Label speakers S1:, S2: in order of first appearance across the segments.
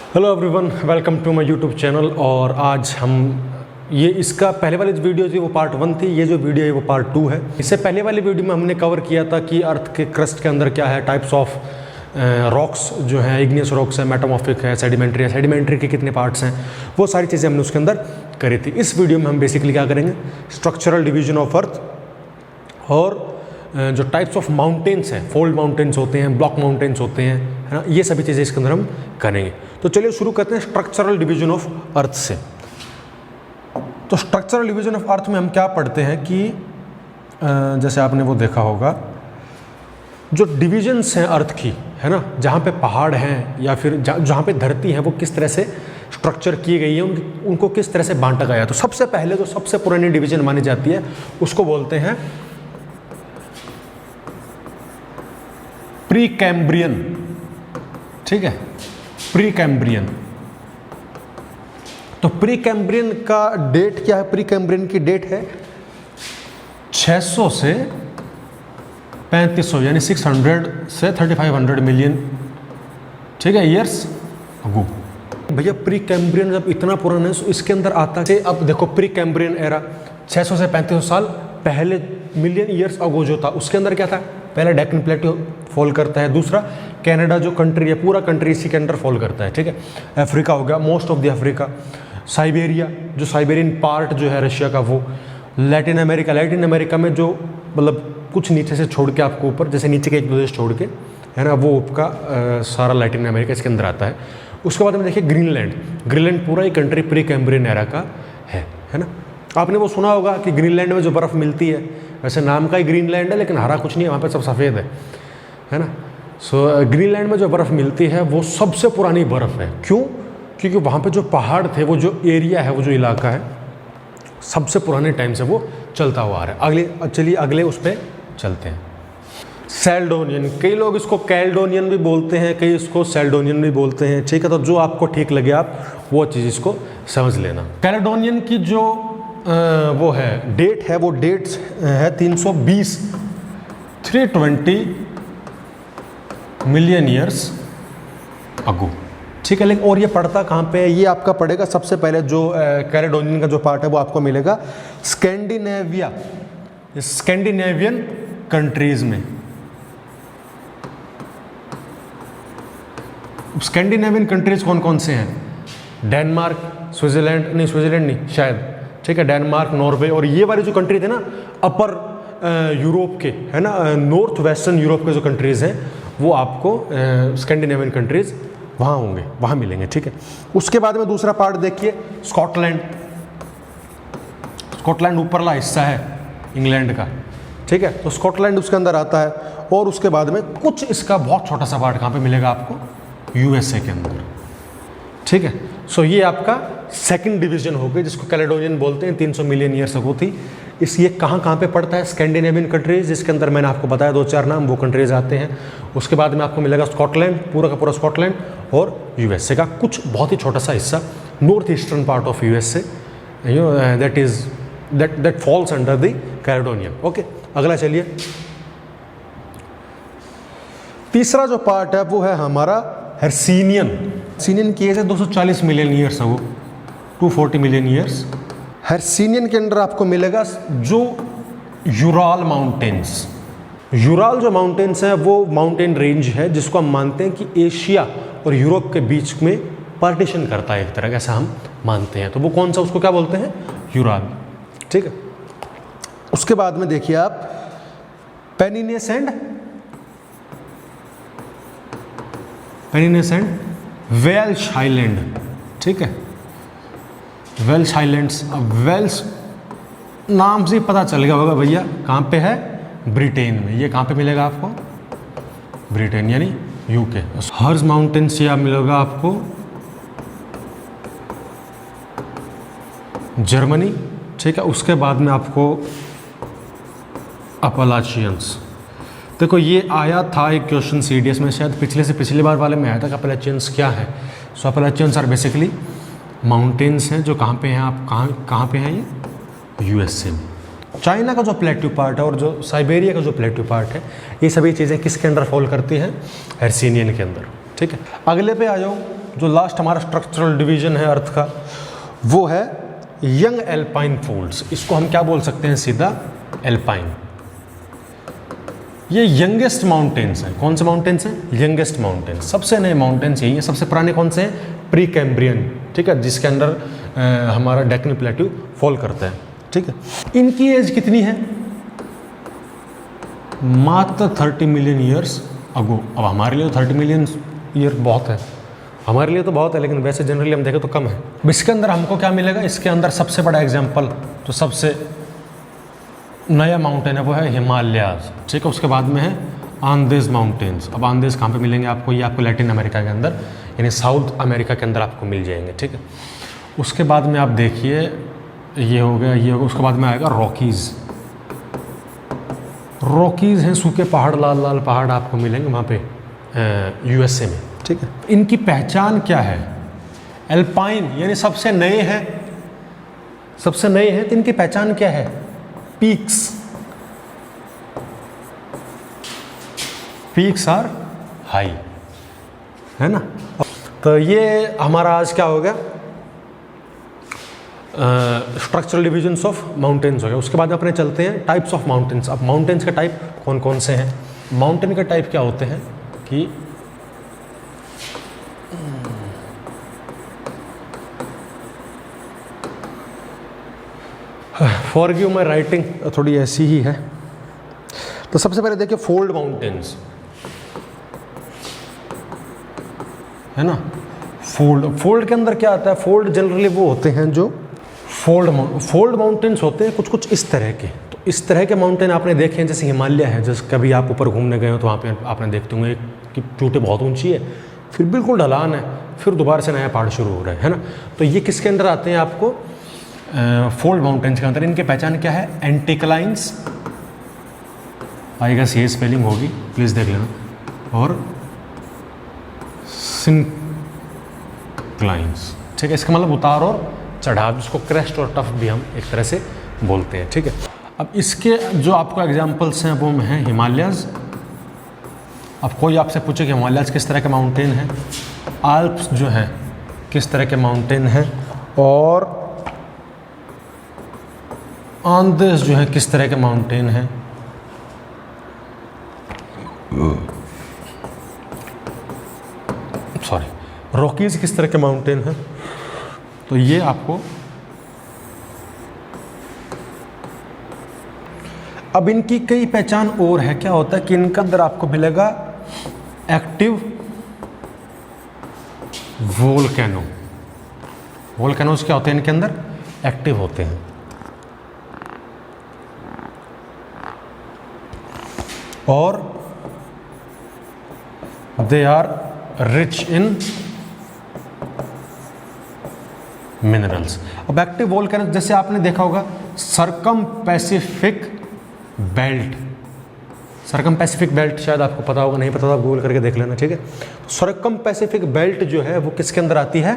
S1: Hello everyone, welcome to my YouTube channel. और आज हम ये इसका पहले वाली वीडियो थी वो पार्ट 1 थी, ये जो वीडियो है वो पार्ट 2 है। इससे पहले वाली वीडियो में हमने कवर किया था कि अर्थ के क्रस्ट के अंदर क्या है, टाइप्स ऑफ रॉक्स जो हैं, इग्नियस रॉक्स है, मेटामॉर्फिक है, सेडिमेंट्री है, सेडिमेंट्री के कितने पार्ट्स हैं, वो सारी चीज़ें हमने उसके अंदर करी थी। इस वीडियो में हम बेसिकली क्या करेंगे, स्ट्रक्चरल डिवीजन ऑफ अर्थ और जो टाइप्स ऑफ माउंटेन्स हैं, फोल्ड माउंटेन्स होते हैं, ब्लॉक माउंटेन्स होते हैं, है ना, ये सभी चीज़ें इसके अंदर हम करेंगे। तो चलिए शुरू करते हैं स्ट्रक्चरल डिवीजन ऑफ अर्थ से। तो स्ट्रक्चरल डिवीजन ऑफ अर्थ में हम क्या पढ़ते हैं कि जैसे आपने वो देखा होगा, जो डिविजन्स हैं अर्थ की, है ना, जहाँ पे पहाड़ हैं या फिर जहाँ पे धरती है, वो किस तरह से स्ट्रक्चर की गई है, उनको किस तरह से बांटा गया है। तो सबसे पहले जो सबसे पुरानी डिवीजन मानी जाती है उसको बोलते हैं प्री कैम्ब्रियन। ठीक है, प्री कैम्ब्रियन। तो प्री कैम्ब्रियन का डेट क्या है? प्री कैम्ब्रियन की डेट है 600 से 3500 यानी 600 से 3500 मिलियन, ठीक है, ईयर्स अगो। भैया प्री कैम्ब्रियन जब इतना पुराना है तो इसके अंदर आता है, अब देखो प्री कैम्ब्रियन एरा 600 से 3500 साल पहले, मिलियन ईयर्स अगो जो था उसके अंदर क्या था, पहला डेक्कन प्लेटो फॉल करता है, दूसरा कनाडा जो कंट्री है, पूरा कंट्री इसी के अंडर फॉल करता है। ठीक है, अफ्रीका हो गया, most of the Africa, Siberia जो साइबेरियन पार्ट जो है रशिया का, वो लैटिन अमेरिका में जो मतलब कुछ नीचे से छोड़ के आपको ऊपर, जैसे नीचे के एक प्रदेश छोड़ के, है ना, वो आपका सारा लैटिन अमेरिका इसके अंदर आता है। उसके बाद में देखिए ग्रीनलैंड पूरा ही कंट्री प्री कैम्ब्रियन एरा का है ना। आपने वो सुना होगा कि ग्रीनलैंड में जो बर्फ़ मिलती है, वैसे नाम का ही ग्रीनलैंड है लेकिन हरा कुछ नहीं है, वहाँ पे सब सफ़ेद है ना। सो ग्रीनलैंड में जो बर्फ़ मिलती है वो सबसे पुरानी बर्फ़ है। क्यों? क्योंकि वहाँ पे जो पहाड़ थे, वो जो एरिया है, वो जो इलाका है, सबसे पुराने टाइम से वो चलता हुआ आ रहा है। चलिए अगले उस पर चलते हैं। सेल्डोनियन, कई लोग इसको कैल्डोनियन भी बोलते हैं, कई इसको सेल्डोनियन भी बोलते हैं। ठीक है, तो जो आपको ठीक लगे आप वो चीज़ इसको समझ लेना। कैलेडोनियन की जो वो है डेट है, वो डेट है 320 मिलियन ईयर्स अगो। ठीक है, लेकिन और ये पड़ता कहाँ पे है? ये आपका पड़ेगा सबसे पहले जो कैलेडोनियन का जो पार्ट है वो आपको मिलेगा स्कैंडिनेवियन कंट्रीज में। स्कैंडिनेवियन कंट्रीज कौन कौन से हैं? डेनमार्क, स्विट्जरलैंड नहीं शायद, ठीक है, डेनमार्क, नॉर्वे, और ये वाली जो कंट्री थे ना अपर यूरोप के, है ना, नॉर्थ वेस्टर्न यूरोप के जो कंट्रीज़ हैं, वो आपको स्कैंडिनेवियन कंट्रीज़ वहाँ होंगे, वहाँ मिलेंगे। ठीक है, उसके बाद में दूसरा पार्ट देखिए, स्कॉटलैंड ऊपरला हिस्सा है इंग्लैंड का। ठीक है, तो स्कॉटलैंड उसके अंदर आता है। और उसके बाद में कुछ इसका बहुत छोटा सा पार्ट कहाँ पे मिलेगा आपको? यूएसए के अंदर। ठीक है, सो ये आपका सेकंड डिवीजन हो गई, जिसको कैलेडोनियन बोलते हैं, 300 मिलियन ईयर्स अगो थी। ये कहाँ पे पड़ता है? स्कैंडिनेवियन कंट्रीज, जिसके अंदर मैंने आपको बताया 2-4 नाम, वो कंट्रीज आते हैं। उसके बाद में आपको मिलेगा स्कॉटलैंड, पूरा का पूरा स्कॉटलैंड, और यूएसए का कुछ बहुत ही छोटा सा हिस्सा, north eastern part of USA, that falls under the Caledonian. Okay, अगला चलिए। तीसरा जो पार्ट है वो है हमारा हर्सिनियन की एज है 240 million years ago, 240 million years. Hercynian के अंदर आपको मिलेगा जो यूराल माउंटेन्स। यूराल जो माउंटेन्स हैं वो माउंटेन रेंज है जिसको हम मानते हैं कि एशिया और यूरोप के बीच में पार्टीशन करता है एक तरह का, ऐसा हम मानते हैं। तो वो कौन सा, उसको क्या बोलते हैं? यूराल। ठीक है, उसके बाद में देखिए आप पेनिनेस एंड वेल्श आइलैंड। ठीक है, वेल्श आइलैंड्स। अब वेल्श नाम से पता चल गया होगा भैया कहाँ पे है? ब्रिटेन में। ये कहाँ पे मिलेगा आपको? ब्रिटेन यानी यूके। हर्ज माउंटेन्स या मिलेगा आपको जर्मनी। ठीक है, उसके बाद में आपको अपलाचियंस। देखो ये आया था एक क्वेश्चन सीडीएस में, शायद पिछली बार वाले में आया था कि अपलाचियंस क्या है। सो अपलाचियंस आर बेसिकली माउंटेन्स हैं जो कहाँ पे हैं, आप कहाँ पे हैं? ये यूएसए में। चाइना का जो प्लेट्यू पार्ट है और जो साइबेरिया का जो प्लेट्यू पार्ट है, ये सभी चीज़ें किसके अंडर फॉल करती हैं? हर्सिनियन के अंदर। ठीक है, अगले पे आ जाओ, जो लास्ट हमारा स्ट्रक्चरल डिवीजन है अर्थ का, वो है यंग एल्पाइन फोल्ड्स। इसको हम क्या बोल सकते हैं सीधा, एल्पाइन। ये यंगेस्ट माउंटेन्स हैं। कौन से माउंटेन्स हैं? Youngest mountains. सबसे नए माउंटेन्स यही हैं। सबसे पुराने कौन से हैं? प्री कैम्ब्रियन, ठीक है, जिसके अंदर हमारा डेक्कन प्लेट्यू फॉल करता है, ठीक है। इनकी एज कितनी है? मात्र 30 मिलियन ईयर्स अगो। अब हमारे लिए 30 मिलियन ईयर बहुत है, हमारे लिए तो बहुत है, लेकिन वैसे जनरली हम देखें तो कम है। इसके अंदर हमको क्या मिलेगा? इसके अंदर सबसे बड़ा एग्जाम्पल, तो सबसे नया माउंटेन है वो है हिमालयाज, ठीक है। उसके बाद में है आंदेज माउंटेन्स। अब आंदेज कहाँ पे मिलेंगे आपको? ये आपको लैटिन अमेरिका के अंदर, यानी साउथ अमेरिका के अंदर आपको मिल जाएंगे, ठीक है। उसके बाद में आप देखिए, ये हो गया, ये हो गया। उसके बाद में आएगा रॉकीज़। रॉकीज़ हैं सूखे पहाड़, लाल लाल पहाड़ आपको मिलेंगे वहाँ पे यूएसए में, ठीक है। इनकी पहचान क्या है? एल्पाइन यानी सबसे नए हैं, सबसे नए हैं, तो इनकी पहचान क्या है? पीक्स। पीक्स आर हाई, है ना। तो ये हमारा आज क्या हो गया? स्ट्रक्चरल डिविजन्स ऑफ माउंटेन्स हो गया। उसके बाद अपने चलते हैं टाइप्स ऑफ माउंटेन्स। अब माउंटेन्स के टाइप कौन कौन से हैं? माउंटेन के टाइप क्या होते हैं कि फॉरगिव माय राइटिंग थोड़ी ऐसी ही है। तो सबसे पहले देखिए फोल्ड माउंटेन्स, है ना। फोल्ड के अंदर क्या आता है? फोल्ड जनरली वो होते हैं जो फोल्ड माउंटेन्स होते हैं कुछ कुछ इस तरह के। तो इस तरह के माउंटेन आपने देखे हैं, जैसे हिमालय है, जैसे कभी आप ऊपर घूमने गए हो तो वहाँ पे आपने देखते होंगे कि चोटी बहुत ऊंची है, फिर बिल्कुल ढलान है, फिर दोबारा से नया पहाड़ शुरू हो रहा है ना। तो ये किसके अंदर आते हैं? आपको फोल्ड माउंटेन्स के अंदर। इनकी पहचान क्या है? एंटीक्लाइंस, आएगा ये स्पेलिंग होगी, प्लीज़ देख लेना, और सिंक्लाइंस, ठीक है। इसका मतलब उतार और चढ़ाव, जिसको क्रेस्ट और टफ भी हम एक तरह से बोलते हैं, ठीक है। अब इसके जो आपको एग्जाम्पल्स हैं वो हैं हिमालयज। अब कोई आपसे पूछे कि हिमालयज किस तरह के माउंटेन हैं, आल्प्स जो हैं किस तरह के माउंटेन हैं, और आंदेस जो है किस तरह के माउंटेन हैं, सॉरी, रॉकीज किस तरह के माउंटेन हैं। तो ये आपको, अब इनकी कई पहचान और है। क्या होता है कि इनके अंदर आपको मिलेगा एक्टिव वोल्केनो। वोल्केनोस क्या होते हैं? इनके अंदर एक्टिव होते हैं। और they are rich in minerals. अब एक्टिव वोल्केनो जैसे आपने देखा होगा circum Pacific belt, circum Pacific belt शायद आपको पता होगा, नहीं पता तो आप गूगल करके देख लेना, ठीक है। सरकम पैसिफिक बेल्ट जो है वो किसके अंदर आती है?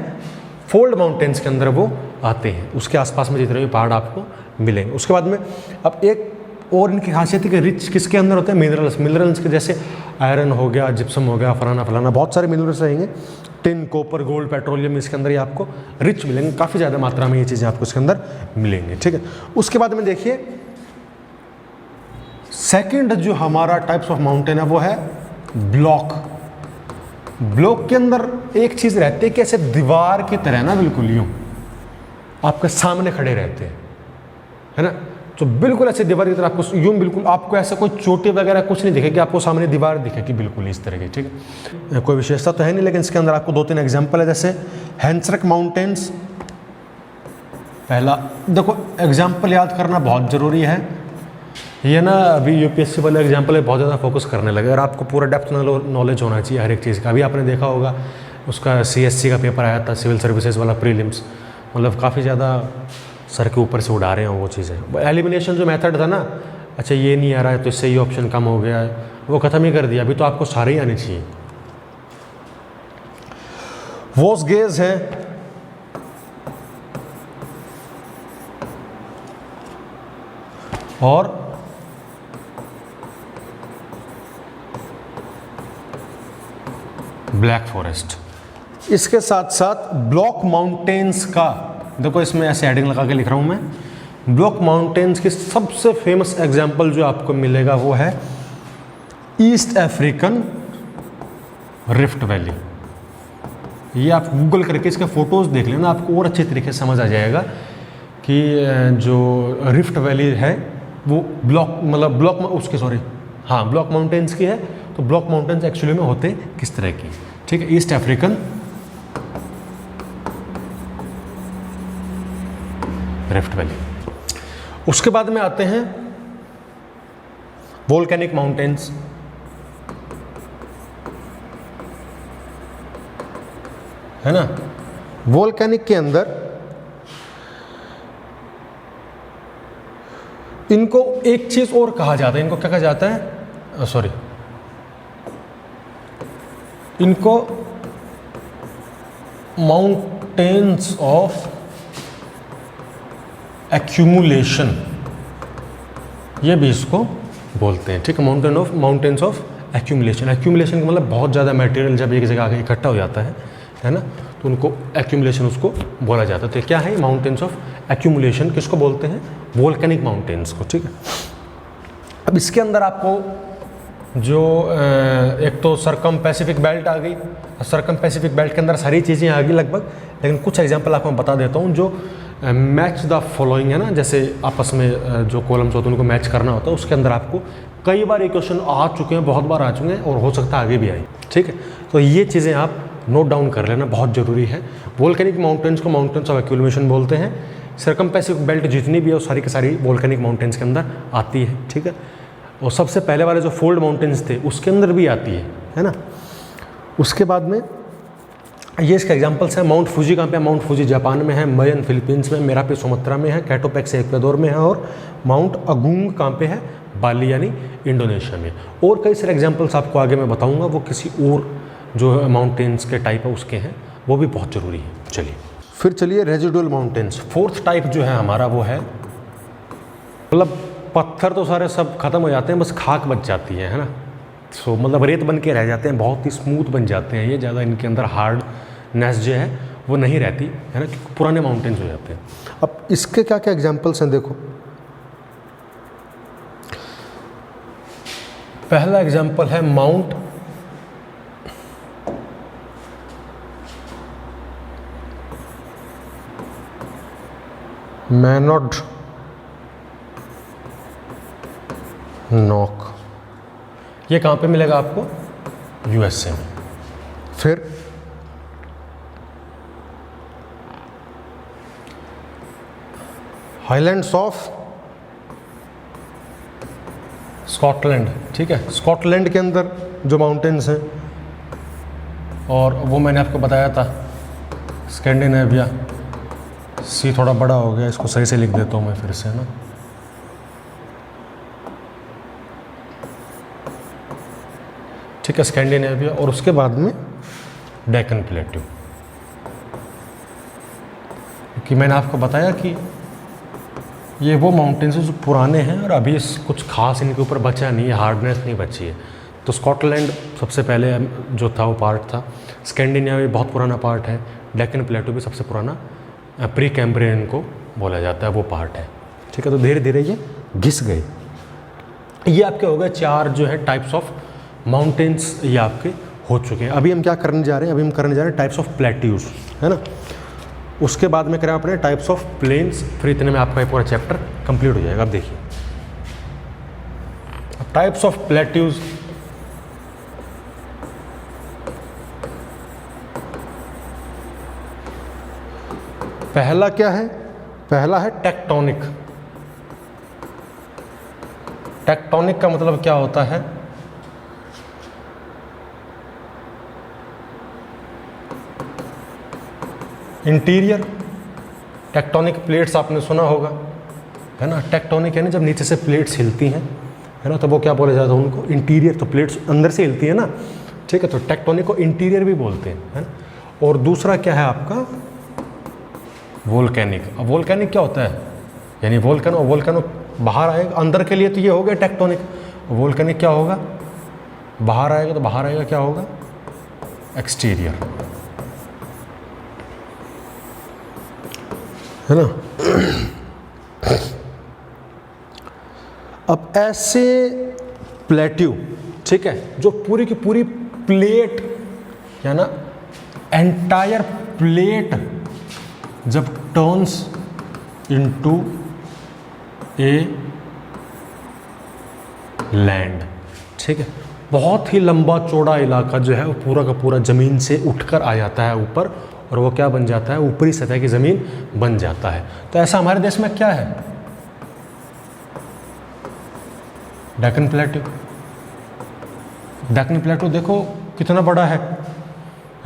S1: फोल्ड माउंटेन्स के अंदर वो आते हैं। उसके आसपास में जितने भी पहाड़ आपको मिलेंगे। उसके बाद में अब एक और इनकी खासियत है कि रिच किसके अंदर होते हैं? मिनरल्स। मिनरल्स के जैसे आयरन हो गया, जिप्सम हो गया, फलाना फलाना, बहुत सारे मिनरल्स रहेंगे। टिन, कॉपर, गोल्ड, पेट्रोलियम, इसके अंदर ये आपको रिच मिलेंगे। काफ़ी ज़्यादा मात्रा में ये चीज़ें आपको इसके अंदर मिलेंगे, ठीक है। उसके बाद में देखिए सेकंड जो हमारा टाइप्स ऑफ माउंटेन है वो है ब्लॉक। ब्लॉक के अंदर एक चीज़ रहती है कि ऐसे दीवार की तरह ना, बिल्कुल यूँ आपके सामने खड़े रहते हैं, है ना। तो बिल्कुल ऐसे दीवार की तरह आपको यूँ, बिल्कुल आपको ऐसा कोई चोटी वगैरह कुछ नहीं दिखेगी, आपको सामने दीवार दिखेगी बिल्कुल इस तरह की, ठीक है। कोई विशेषता तो है नहीं, लेकिन इसके अंदर आपको 2-3 एग्जाम्पल है। जैसे हैंसरक माउंटेन्स। पहला देखो, एग्जाम्पल याद करना बहुत ज़रूरी है। ये ना अभी यूपीएससी वाले एग्जाम्पल है, बहुत ज़्यादा फोकस करने लगे, और आपको पूरा डेप्थ नॉलेज होना चाहिए हर एक चीज़ का। अभी आपने देखा होगा उसका सीएससी का पेपर आया था, सिविल सर्विसेज वाला प्रीलिम्स, मतलब काफ़ी ज़्यादा सर के ऊपर से उड़ा रहे हैं वो चीज़ें। एलिमिनेशन जो मेथड था ना, अच्छा ये नहीं आ रहा है तो इससे ये ऑप्शन कम हो गया है, वो ख़त्म ही कर दिया। अभी तो आपको सारे ही आने चाहिए। वॉस गेज है, और ब्लैक फॉरेस्ट। इसके साथ साथ ब्लॉक माउंटेन्स का, देखो इसमें ऐसे हेडिंग लगा के लिख रहा हूँ मैं, ब्लॉक माउंटेन्स की सबसे फेमस एग्जाम्पल जो आपको मिलेगा वो है ईस्ट अफ्रीकन रिफ्ट वैली। ये आप गूगल करके इसके फोटोज़ देख लेना, आपको और अच्छे तरीके से समझ आ जाएगा कि जो रिफ्ट वैली है वो ब्लॉक माउंटेन्स की है। तो ब्लॉक माउंटेन्स एक्चुअली में होते किस तरह की, ठीक है, ईस्ट अफ्रीकन रिफ्ट वैली। उसके बाद में आते हैं वोल्केनिक माउंटेन्स। है ना, वोल्केनिक के अंदर इनको एक चीज और कहा जाता है, इनको क्या कहा जाता है, इनको माउंटेन्स ऑफ एक्यूमुलेशन, ये भी इसको बोलते हैं, ठीक है, माउंटेन्स ऑफ एक्यूमुलेशन। एक्यूमुलेशन का मतलब बहुत ज़्यादा मटेरियल जब एक जगह आके इकट्ठा हो जाता है ना, तो उनको एक्यूमुलेशन उसको बोला जाता है। तो क्या है माउंटेन्स ऑफ एक्यूमुलेशन, किसको बोलते हैं, वोल्केनिक माउंटेन्स को, ठीक है। अब इसके अंदर आपको जो एक तो सरकम पैसिफिक बेल्ट आ गई, सरकम पैसिफिक बेल्ट के अंदर सारी चीज़ें आ गई लगभग, लेकिन कुछ एग्जांपल आपको मैं बता देता हूँ जो मैच द फॉलोइंग है ना, जैसे आपस में जो कॉलम्स होते हैं उनको मैच करना होता है, उसके अंदर आपको कई बार ये क्वेश्चन आ चुके हैं, बहुत बार आ चुके हैं और हो सकता है आगे भी आए, ठीक है। तो ये चीज़ें आप नोट डाउन कर लेना, बहुत ज़रूरी है। वोल्केनिक माउंटेन्स को माउंटेन्स ऑफ एक्यूमुलेशन बोलते हैं। सरकम पैसिफिक बेल्ट जितनी भी है वो सारी की सारी वोल्केनिक माउंटेन्स के अंदर आती है, ठीक है। और सबसे पहले वाले जो फोल्ड माउंटेन्स थे उसके अंदर भी आती है ना। उसके बाद में ये इसके एग्जांपल्स हैं, माउंट फूजी कहाँ पे है, माउंट फूजी जापान में है, मयन फिलीपींस में, मेरापी सुमात्रा में है, कैटोपैक्स इक्वाडोर में है, और माउंट अगुंग कहाँ पे है, बाली यानी इंडोनेशिया में। और कई सारे एग्जांपल्स आपको आगे मैं बताऊंगा, वो किसी और जो माउंटेन्स के टाइप है उसके हैं, वो भी बहुत ज़रूरी है। चलिए फिर चलिए रेजिडुअल माउंटेन्स, फोर्थ टाइप जो है हमारा वो है, मतलब पत्थर तो सारे सब खत्म हो जाते हैं, बस खाक बच जाती है ना, सो मतलब रेत बन के रह जाते हैं, बहुत ही स्मूथ बन जाते हैं ये, ज़्यादा इनके अंदर हार्डनेस जो है वो नहीं रहती है ना, क्योंकि पुराने माउंटेन्स हो जाते हैं। अब इसके क्या क्या एग्जाम्पल्स हैं, देखो पहला एग्जाम्पल है माउंट मैनोड नॉक, ये कहाँ पे मिलेगा आपको, यूएसए में। फिर हाईलैंड्स ऑफ स्कॉटलैंड, ठीक है, स्कॉटलैंड के अंदर जो माउंटेन्स हैं, और वो मैंने आपको बताया था स्कैंडिनेविया, सी थोड़ा बड़ा हो गया, इसको सही से लिख देता हूँ मैं फिर से ना, ठीक है, स्कैंडिनेविया। और उसके बाद में डेक्कन प्लेट्यू, क्योंकि मैंने आपको बताया कि ये वो माउंटेन्स जो पुराने हैं और अभी कुछ खास इनके ऊपर बचा नहीं है, हार्डनेस नहीं बची है। तो स्कॉटलैंड सबसे पहले जो था वो पार्ट था, स्कैंडिनेविया बहुत पुराना पार्ट है, डेक्कन प्लेट्यू भी सबसे पुराना प्री कैम्ब्रियन को बोला जाता है, वो पार्ट है, ठीक है। तो धीरे धीरे ये घिस गए। ये आपके हो गए चार जो है टाइप्स ऑफ माउंटेन्स, ये आपके हो चुके हैं। अभी हम क्या करने जा रहे हैं, अभी हम करने जा रहे हैं टाइप्स ऑफ प्लेट्यूज, है ना। उसके बाद में करें अपने टाइप्स ऑफ प्लेन्स, फिर इतने में आपका पूरा चैप्टर कंप्लीट हो जाएगा। अब देखिए टाइप्स ऑफ प्लेट्यूज, पहला क्या है, पहला है टेक्टोनिक। टेक्टोनिक का मतलब क्या होता है, इंटीरियर टेक्टोनिक प्लेट्स आपने सुना होगा, है ना। टेक्टोनिक यानी जब नीचे से प्लेट्स हिलती हैं, है ना, तो वो क्या बोला जाता है उनको, इंटीरियर। तो प्लेट्स अंदर से हिलती है ना, ठीक है, तो टेक्टोनिक को इंटीरियर भी बोलते हैं, है ना। और दूसरा क्या है आपका, वोल्केनिक। अब वोल्केनिक क्या होता है, यानी वोल्केनो बाहर आएगा, अंदर के लिए तो ये हो गया टेक्टोनिक। वोल्केनिक क्या होगा, बाहर आएगा, तो बाहर आएगा क्या होगा, एक्सटीरियर। है ना। अब ऐसे प्लेट्यू, ठीक है, जो पूरी की पूरी प्लेट या ना एंटायर प्लेट जब टर्न्स इनटू ए लैंड, ठीक है, बहुत ही लंबा चौड़ा इलाका जो है वो पूरा का पूरा ज़मीन से उठकर आ जाता है ऊपर, और वो क्या बन जाता है, ऊपरी सतह की ज़मीन बन जाता है। तो ऐसा हमारे देश में क्या है, डेक्कन प्लेट्यू। डेक्कन प्लेट्यू देखो कितना बड़ा है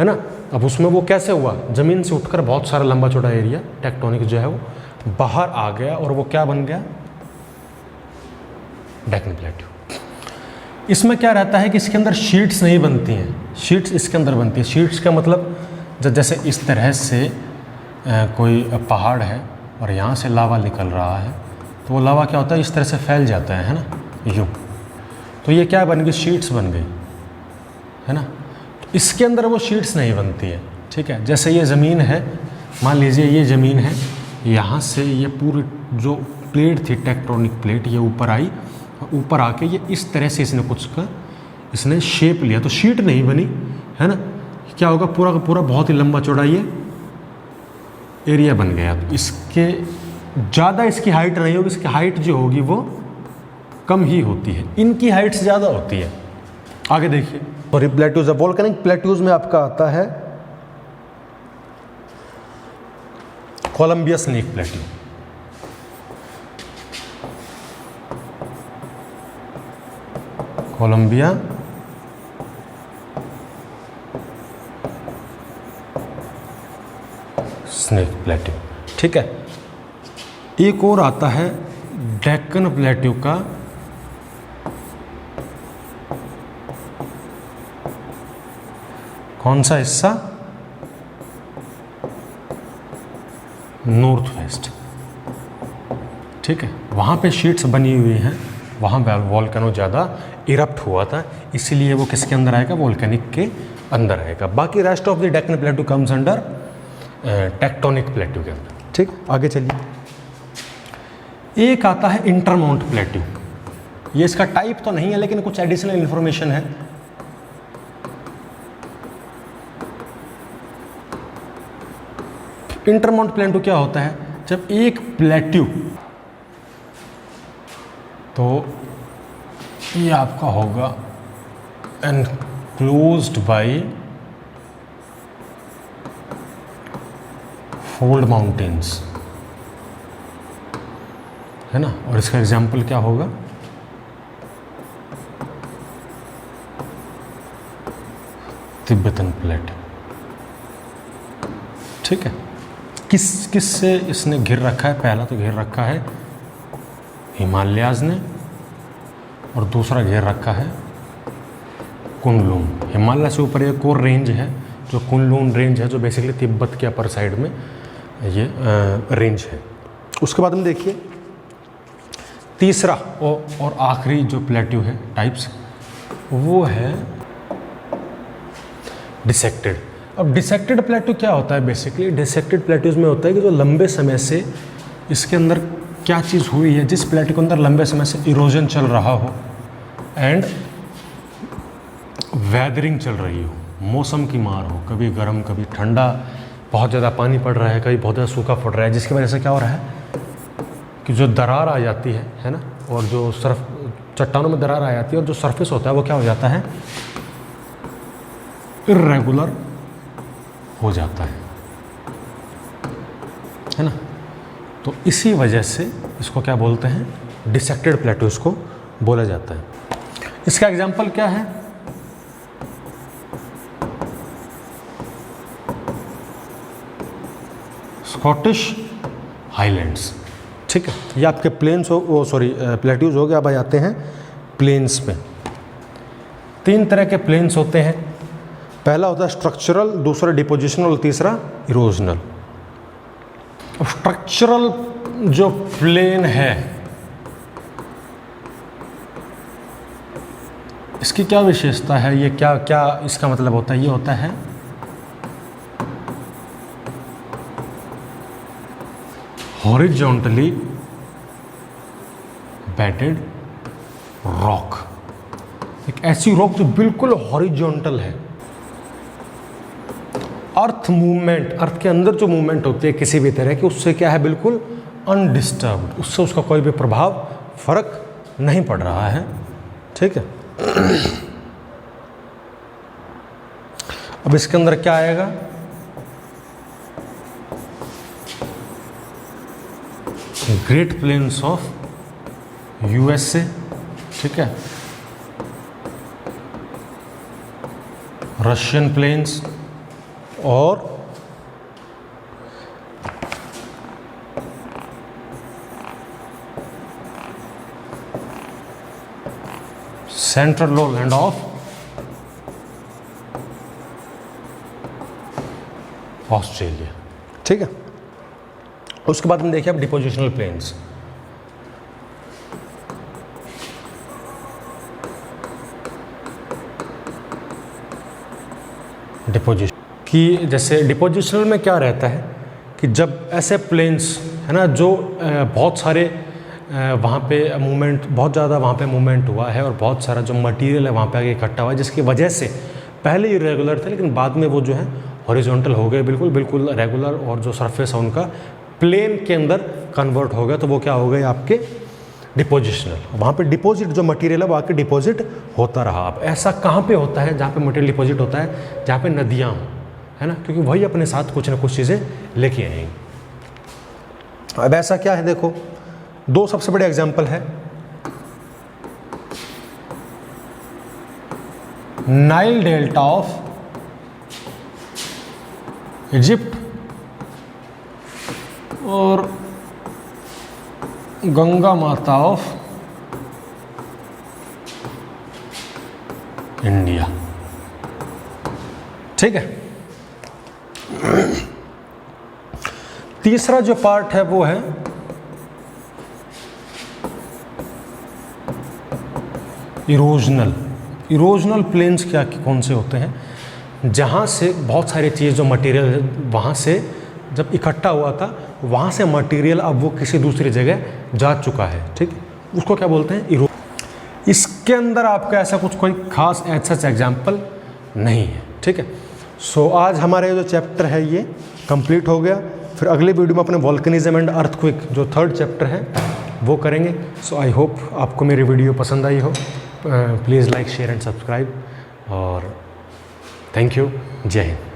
S1: ना। अब उसमें वो कैसे हुआ, ज़मीन से उठकर बहुत सारा लंबा चौड़ा एरिया टेक्टोनिक जो है वो बाहर आ गया और वो क्या बन गया, डेक्कन प्लेट्यू। इसमें क्या रहता है कि इसके अंदर शीट्स नहीं बनती हैं, शीट्स इसके अंदर बनती है। शीट्स का मतलब जैसे इस तरह से कोई पहाड़ है और यहाँ से लावा निकल रहा है, तो वो लावा क्या होता है, इस तरह से फैल जाता है ना, यूँ। तो ये क्या बन गई, शीट्स बन गई, है ना। तो इसके अंदर वो शीट्स नहीं बनती है, ठीक है। जैसे ये ज़मीन है, मान लीजिए ये ज़मीन है, यहाँ से ये पूरी जो प्लेट थी, टेक्टोनिक प्लेट, ये ऊपर आई, ऊपर आके ये इस तरह से इसने कुछ का इसने शेप लिया, तो शीट नहीं बनी, है ना। क्या होगा, पूरा का पूरा बहुत ही लंबा चौड़ा ये एरिया बन गया। इसके ज़्यादा इसकी हाइट नहीं होगी, इसकी हाइट जो होगी वो कम ही होती है, इनकी हाइट ज़्यादा होती है। आगे देखिए, और प्लेट्यूज, वोल्केनिक प्लेट्यूज में आपका आता है Columbia Snake plateau. Columbia Snake plateau, ठीक है। एक और आता है डेक्कन प्लेट्यू का कौन सा हिस्सा, नॉर्थ वेस्ट, ठीक है। वहाँ पे शीट्स बनी हुई हैं, वहाँ वोल्केनो ज़्यादा इरप्ट हुआ था, इसीलिए वो किसके अंदर आएगा, वोल्केनिक के अंदर आएगा। बाकी rest of the Deccan plateau comes under tectonic plateau के अंदर, ठीक। आगे चलिए, एक आता है इंटरमाउंट प्लेट्यू। ये इसका टाइप तो नहीं है लेकिन कुछ एडिशनल इंफॉर्मेशन है। इंटरमाउंट प्लेट्यू क्या होता है, जब एक प्लेट्यू, तो ये आपका होगा एनक्लोज्ड बाय फोल्ड माउंटेन्स, है ना। और इसका एग्जाम्पल क्या होगा, तिब्बतन प्लेट, ठीक है। किस से इसने घिर रखा है, पहला तो घेर रखा है हिमालयाज ने, और दूसरा घेर रखा है कुनलुन। हिमालय से ऊपर एक और रेंज है जो कुनलुन रेंज है, जो बेसिकली तिब्बत के अपर साइड में ये रेंज है। उसके बाद में देखिए तीसरा और आखिरी जो प्लेट्यू है टाइप्स, वो है डिसेक्टेड। अब डिसेक्टेड प्लेट्यू क्या होता है, बेसिकली डिसेक्टेड प्लेट्यूज में होता है कि जो लंबे समय से इसके अंदर क्या चीज़ हुई है, जिस प्लेट्यू के अंदर लंबे समय से इरोजन चल रहा हो एंड वेदरिंग चल रही हो, मौसम की मार हो, कभी गर्म कभी ठंडा, बहुत ज़्यादा पानी पड़ रहा है, कभी बहुत ज़्यादा सूखा पड़ रहा है, जिसकी वजह से क्या हो रहा है कि जो दरार आ जाती है ना, और जो चट्टानों में दरार आ जाती है और जो सरफेस होता है वो क्या हो जाता है, इर्रेगुलर हो जाता है ना। तो इसी वजह से इसको क्या बोलते हैं, डिसेक्टेड प्लेट्यूज को बोला जाता है। इसका एग्जाम्पल क्या है, स्कॉटिश हाईलैंड्स, ठीक है। ये आपके प्लेन्स प्लेट्यूज हो गए। अब आ जाते हैं प्लेन्स पे। तीन तरह के प्लेन्स होते हैं, पहला होता है स्ट्रक्चरल, दूसरा डिपोजिशनल और तीसरा इरोजनल। स्ट्रक्चरल जो प्लेन है, इसकी क्या विशेषता है, ये क्या क्या इसका मतलब होता है, ये होता है हॉरिजॉन्टली बेडेड रॉक, एक ऐसी रॉक जो बिल्कुल हॉरिजॉन्टल है। अर्थ मूवमेंट, अर्थ के अंदर जो मूवमेंट होती है किसी भी तरह की, उससे क्या है, बिल्कुल अनडिस्टर्ब्ड, उससे उसका कोई भी प्रभाव, फर्क नहीं पड़ रहा है। ठीक है, अब इसके अंदर क्या आएगा, ग्रेट प्लेन्स ऑफ यूएसए, ठीक है, रशियन प्लेन्स और सेंट्रल लोलैंड ऑफ ऑस्ट्रेलिया। ठीक है, उसके बाद हम देखिए अब डिपोजिशनल प्लेन्स। डिपोजिशन कि जैसे डिपोजिशनल में क्या रहता है कि जब ऐसे प्लेन्स है ना, जो बहुत सारे वहाँ पे मूवमेंट, बहुत ज़्यादा वहाँ पे मूवमेंट हुआ है और बहुत सारा जो मटेरियल है वहाँ पे आगे इकट्ठा हुआ है, जिसकी वजह से पहले इरेगुलर थे लेकिन बाद में वो जो है हॉरिजॉन्टल हो गए, बिल्कुल बिल्कुल रेगुलर, और जो सरफेस है उनका प्लेन के अंदर कन्वर्ट हो गया, तो वो क्या हो गए आपके डिपोजिशनल। वहाँ पे डिपॉजिट जो मटेरियल है वो आके डिपॉजिट होता रहा। अब ऐसा कहाँ पे होता है जहाँ पे मटेरियल डिपॉजिट होता है, जहाँ पे नदियाँ हों, है ना, क्योंकि वही अपने साथ कुछ ना कुछ चीज़ें लेके आएंगी। अब ऐसा क्या है, देखो दो सबसे बड़े एग्जाम्पल है, नाइल डेल्टा ऑफ इजिप्ट और गंगा माता ऑफ इंडिया। ठीक है, तीसरा जो पार्ट है वो है इरोजनल प्लेन्स। क्या कौन से होते हैं, जहाँ से बहुत सारी चीज़ जो मटेरियल वहाँ से जब इकट्ठा हुआ था, वहाँ से मटेरियल अब वो किसी दूसरी जगह जा चुका है। ठीक है, उसको क्या बोलते हैं, इसके अंदर आपका ऐसा कुछ कोई खास ऐसा एग्जाम्पल नहीं है। ठीक है, सो आज हमारे जो चैप्टर है ये कंप्लीट हो गया। फिर अगले वीडियो में अपने वॉल्केनिज्म एंड अर्थक्वेक जो थर्ड चैप्टर है वो करेंगे। सो आई होप आपको मेरी वीडियो पसंद आई हो। Please like, share and subscribe, और थैंक यू। जय हिंद।